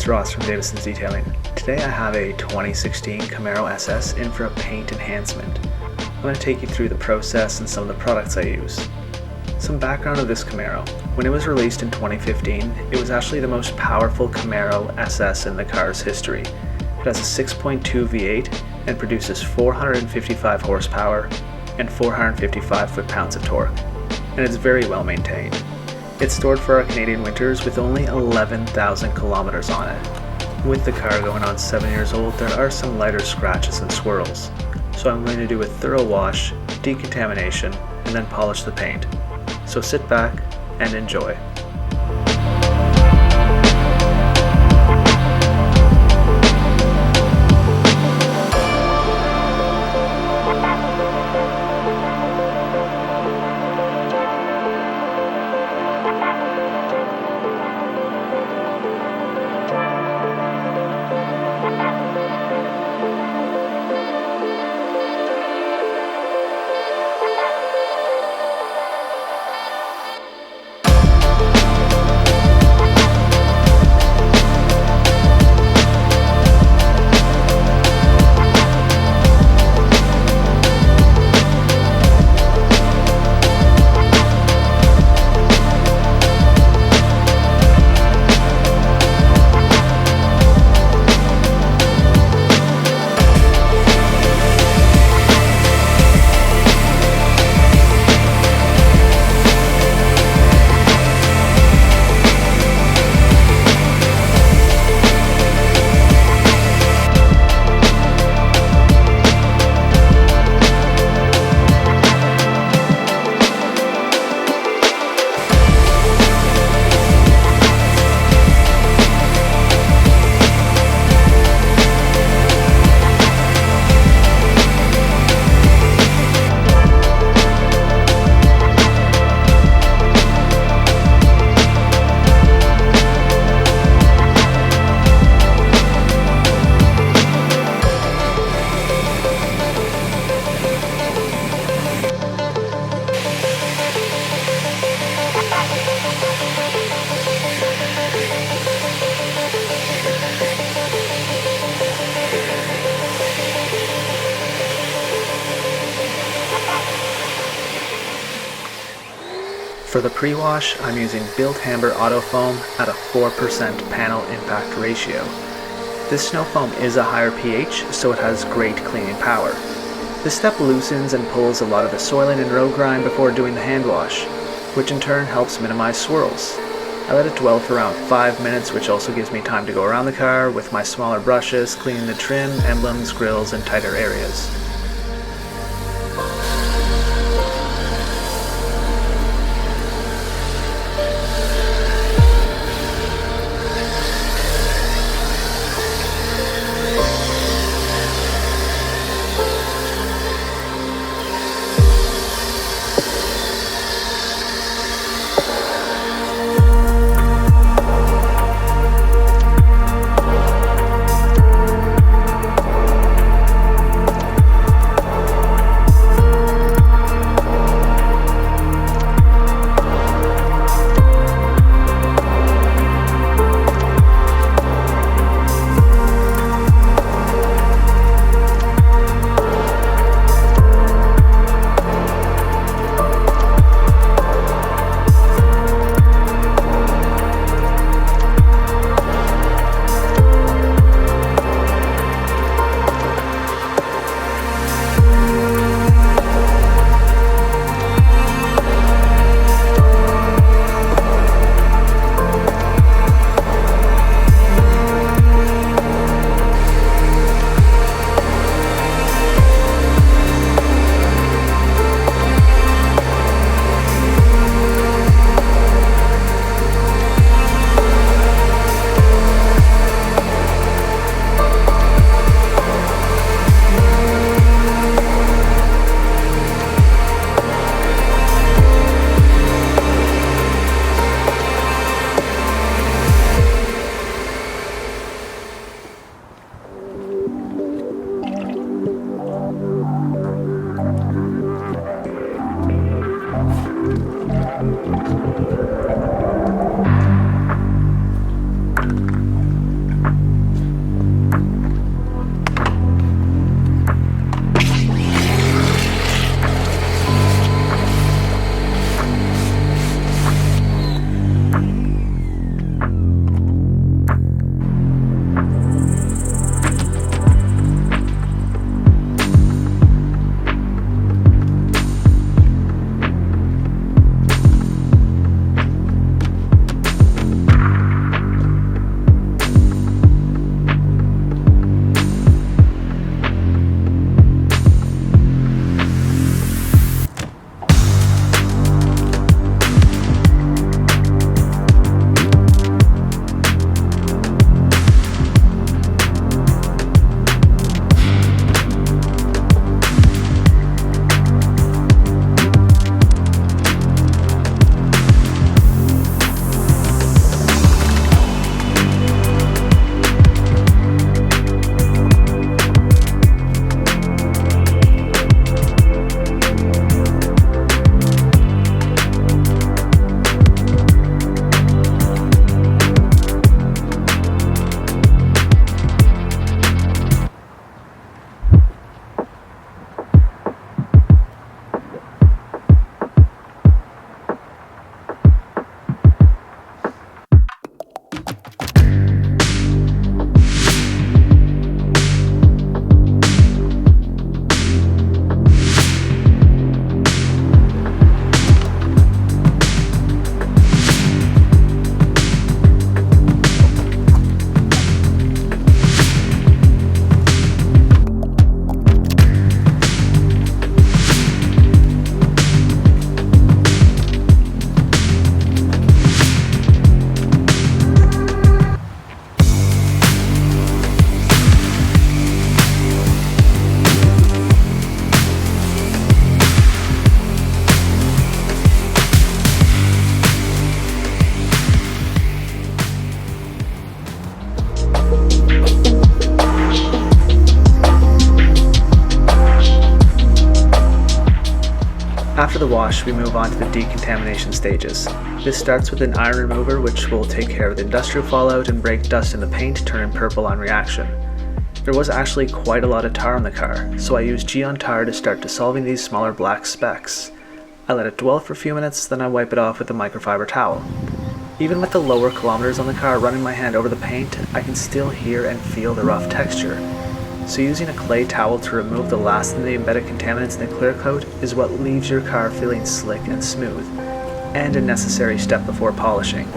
it's Ross from Davidson's Detailing. Today I have a 2016 Camaro SS in for a paint enhancement. I'm going to take you through the process and some of the products I use. Some background of this Camaro. When it was released in 2015, it was actually the most powerful Camaro SS in the car's history. It has a 6.2 V8 and produces 455 horsepower and 455 foot-pounds of torque, and it's very well maintained. It's stored for our Canadian winters with only 11,000 kilometers on it. With the car going on 7 years old, there are some lighter scratches and swirls, so I'm going to do a thorough wash, decontamination, and then polish the paint. So sit back and enjoy. For the pre-wash, I'm using Built Amber Auto Foam at a 4% panel impact ratio. This snow foam is a higher pH, so it has great cleaning power. This step loosens and pulls a lot of the soiling and road grime before doing the hand wash, which in turn helps minimize swirls. I let it dwell for around 5 minutes, which also gives me time to go around the car with my smaller brushes, cleaning the trim, emblems, grills, and tighter areas. After the wash, we move on to the decontamination stages. This starts with an iron remover, which will take care of the industrial fallout and break dust in the paint, turning purple on reaction. There was actually quite a lot of tar on the car, so I used Geon tar to start dissolving these smaller black specks. I let it dwell for a few minutes, then I wipe it off with a microfiber towel. Even with the lower kilometers on the car, running my hand over the paint, I can still hear and feel the rough texture. So using a clay towel to remove the last of the embedded contaminants in the clear coat is what leaves your car feeling slick and smooth, and a necessary step before polishing.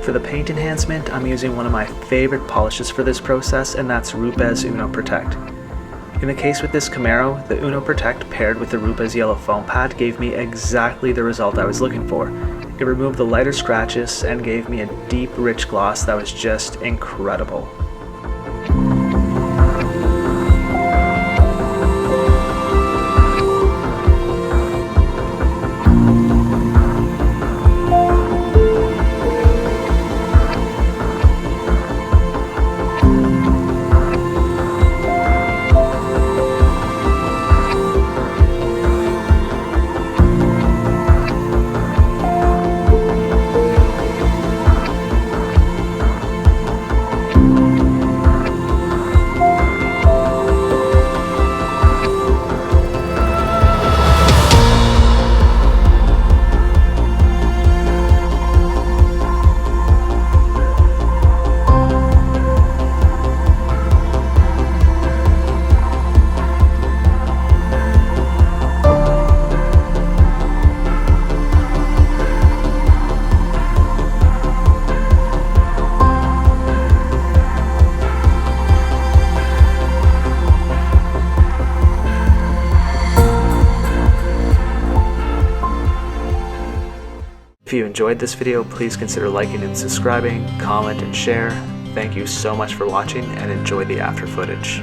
For the paint enhancement, I'm using one of my favorite polishes for this process, and that's Rupes Uno Protect. In the case with this Camaro, the Uno Protect paired with the Rupes yellow foam pad gave me exactly the result I was looking for. It removed the lighter scratches and gave me a deep, rich gloss that was just incredible. If you enjoyed this video, please consider liking and subscribing, comment and share. Thank you so much for watching, and enjoy the after footage.